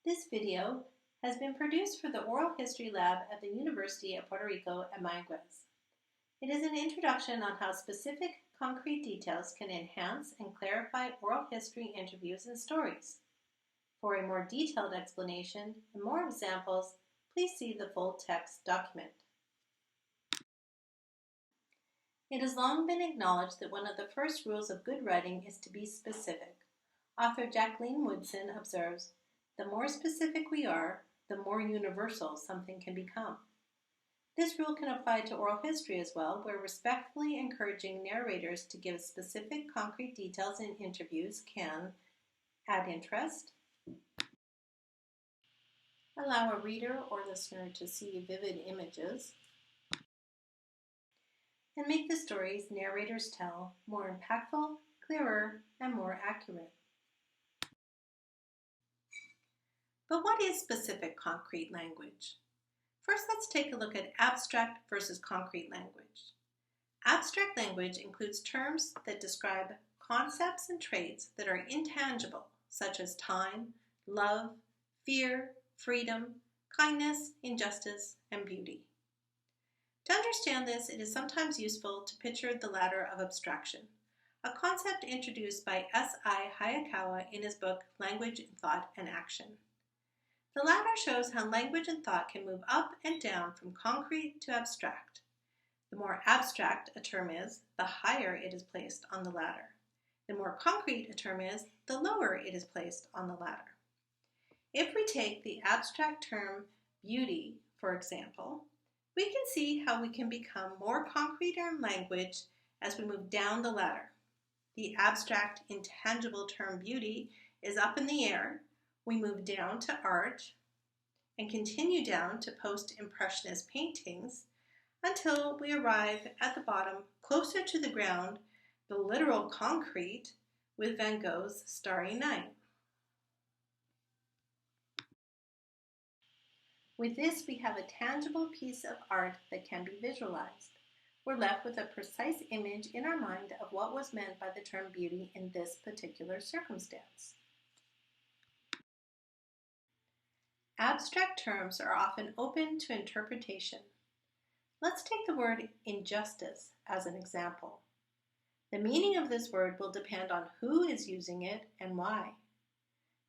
This video has been produced for the Oral History Lab at the University of Puerto Rico at Mayagüez. It is an introduction on how specific, concrete details can enhance and clarify oral history interviews and stories. For a more detailed explanation and more examples, please see the full text document. It has long been acknowledged that one of the first rules of good writing is to be specific. Author Jacqueline Woodson observes, "The more specific we are, the more universal something can become." This rule can apply to oral history as well, where respectfully encouraging narrators to give specific, concrete details in interviews can add interest, allow a reader or listener to see vivid images, and make the stories narrators tell more impactful, clearer, and more accurate. But what is specific concrete language? First, let's take a look at abstract versus concrete language. Abstract language includes terms that describe concepts and traits that are intangible, such as time, love, fear, freedom, kindness, injustice, and beauty. To understand this, it is sometimes useful to picture the ladder of abstraction, a concept introduced by S.I. Hayakawa in his book Language, Thought, and Action. The ladder shows how language and thought can move up and down from concrete to abstract. The more abstract a term is, the higher it is placed on the ladder. The more concrete a term is, the lower it is placed on the ladder. If we take the abstract term beauty, for example, we can see how we can become more concrete in language as we move down the ladder. The abstract, intangible term beauty is up in the air. We move down to art and continue down to post-impressionist paintings until we arrive at the bottom, closer to the ground, the literal concrete, with Van Gogh's Starry Night. With this, we have a tangible piece of art that can be visualized. We're left with a precise image in our mind of what was meant by the term beauty in this particular circumstance. Abstract terms are often open to interpretation. Let's take the word injustice as an example. The meaning of this word will depend on who is using it and why.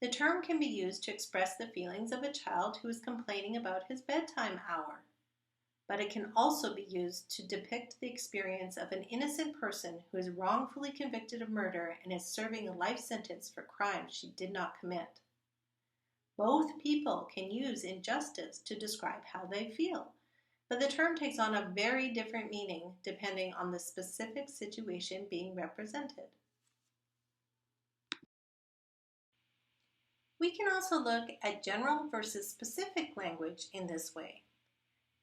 The term can be used to express the feelings of a child who is complaining about his bedtime hour, but it can also be used to depict the experience of an innocent person who is wrongfully convicted of murder and is serving a life sentence for crimes she did not commit. Both people can use injustice to describe how they feel, but the term takes on a very different meaning depending on the specific situation being represented. We can also look at general versus specific language in this way.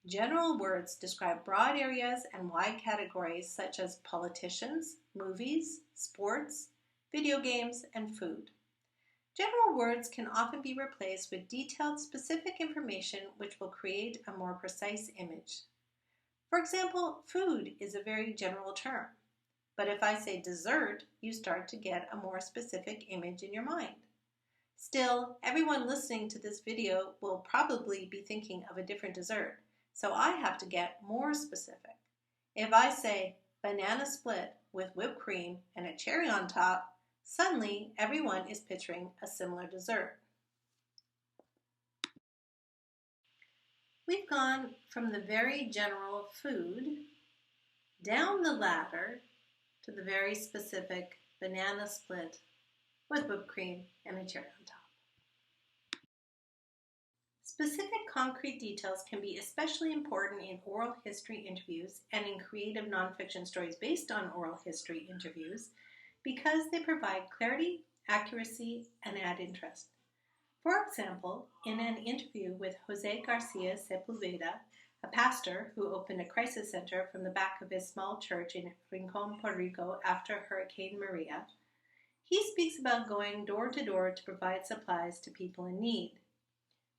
General words describe broad areas and wide categories such as politicians, movies, sports, video games, and food. General words can often be replaced with detailed, specific information which will create a more precise image. For example, food is a very general term, but if I say dessert, you start to get a more specific image in your mind. Still, everyone listening to this video will probably be thinking of a different dessert, so I have to get more specific. If I say banana split with whipped cream and a cherry on top, suddenly, everyone is picturing a similar dessert. We've gone from the very general food down the ladder to the very specific banana split with whipped cream and a cherry on top. Specific concrete details can be especially important in oral history interviews and in creative nonfiction stories based on oral history interviews, because they provide clarity, accuracy, and add interest. For example, in an interview with Jose Garcia Sepulveda, a pastor who opened a crisis center from the back of his small church in Rincon, Puerto Rico after Hurricane Maria, he speaks about going door to door to provide supplies to people in need.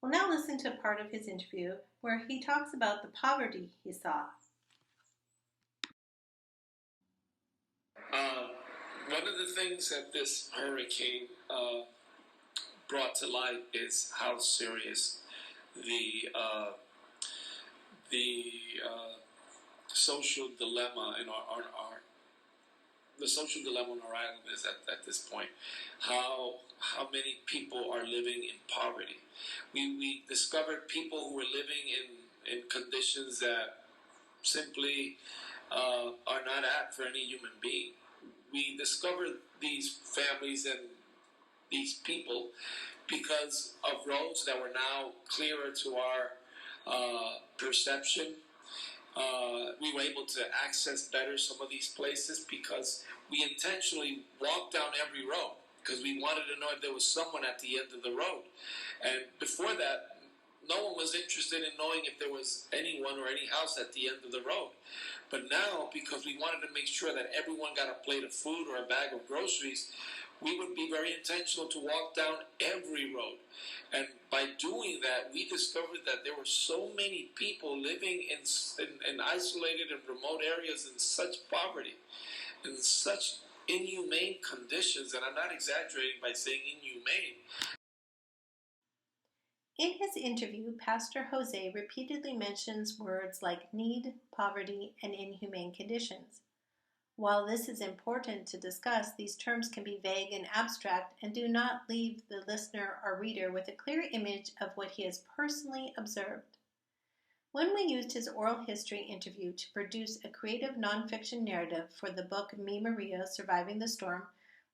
We'll now listen to a part of his interview where he talks about the poverty he saw. One of the things that this hurricane brought to light is how serious the the social dilemma in our the social dilemma on our island is at this point. How many people are living in poverty? We discovered people who were living in conditions that simply are not apt for any human being. We discovered these families and these people because of roads that were now clearer to our perception. We were able to access better some of these places because we intentionally walked down every road because we wanted to know if there was someone at the end of the road. And before that, no one was interested in knowing if there was anyone or any house at the end of the road. But now, because we wanted to make sure that everyone got a plate of food or a bag of groceries, we would be very intentional to walk down every road. And by doing that, we discovered that there were so many people living in isolated and remote areas in such poverty, in such inhumane conditions, and I'm not exaggerating by saying inhumane. In his interview, Pastor Jose repeatedly mentions words like need, poverty, and inhumane conditions. While this is important to discuss, these terms can be vague and abstract and do not leave the listener or reader with a clear image of what he has personally observed. When we used his oral history interview to produce a creative nonfiction narrative for the book Me Maria, Surviving the Storm,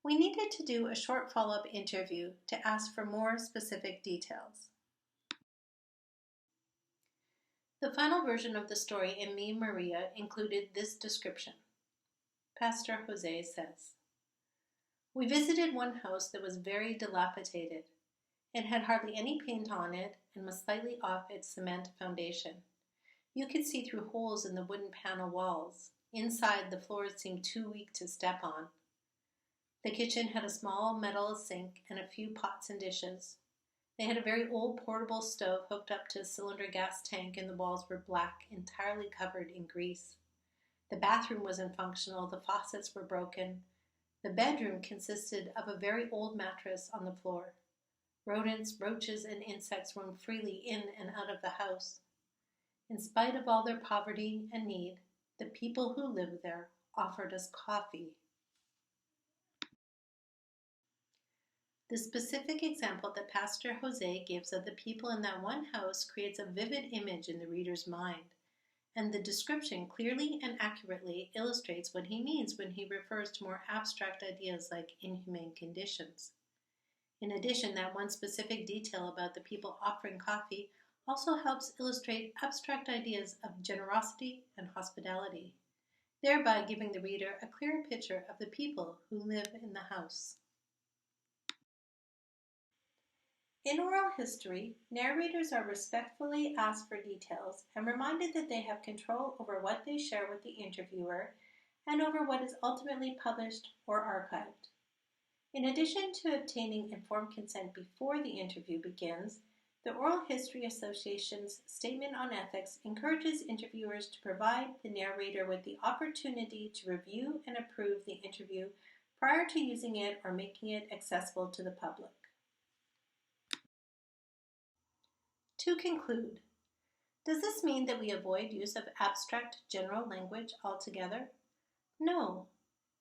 we needed to do a short follow-up interview to ask for more specific details. The final version of the story in Me Maria included this description. Pastor Jose says, "We visited one house that was very dilapidated. It had hardly any paint on it and was slightly off its cement foundation. You could see through holes in the wooden panel walls. Inside, the floors seemed too weak to step on. The kitchen had a small metal sink and a few pots and dishes. They had a very old portable stove hooked up to a cylinder gas tank, and the walls were black, entirely covered in grease. The bathroom was unfunctional, the faucets were broken. The bedroom consisted of a very old mattress on the floor. Rodents, roaches, and insects roamed freely in and out of the house. In spite of all their poverty and need, the people who lived there offered us coffee." The specific example that Pastor Jose gives of the people in that one house creates a vivid image in the reader's mind, and the description clearly and accurately illustrates what he means when he refers to more abstract ideas like inhumane conditions. In addition, that one specific detail about the people offering coffee also helps illustrate abstract ideas of generosity and hospitality, thereby giving the reader a clearer picture of the people who live in the house. In oral history, narrators are respectfully asked for details and reminded that they have control over what they share with the interviewer and over what is ultimately published or archived. In addition to obtaining informed consent before the interview begins, the Oral History Association's Statement on Ethics encourages interviewers to provide the narrator with the opportunity to review and approve the interview prior to using it or making it accessible to the public. To conclude, does this mean that we avoid use of abstract general language altogether? No.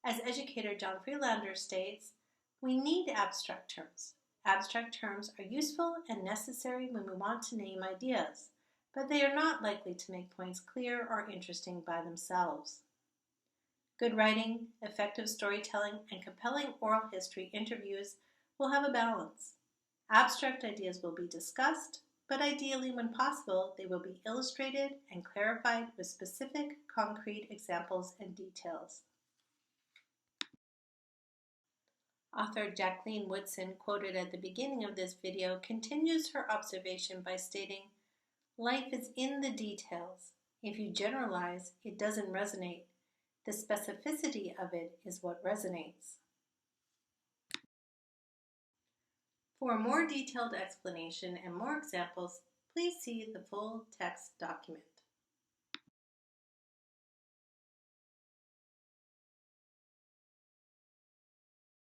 As educator John Freelander states, we need abstract terms. Abstract terms are useful and necessary when we want to name ideas, but they are not likely to make points clear or interesting by themselves. Good writing, effective storytelling, and compelling oral history interviews will have a balance. Abstract ideas will be discussed, but ideally, when possible, they will be illustrated and clarified with specific, concrete examples and details. Author Jacqueline Woodson, quoted at the beginning of this video, continues her observation by stating, "Life is in the details. If you generalize, it doesn't resonate. The specificity of it is what resonates." For a more detailed explanation and more examples, please see the full text document.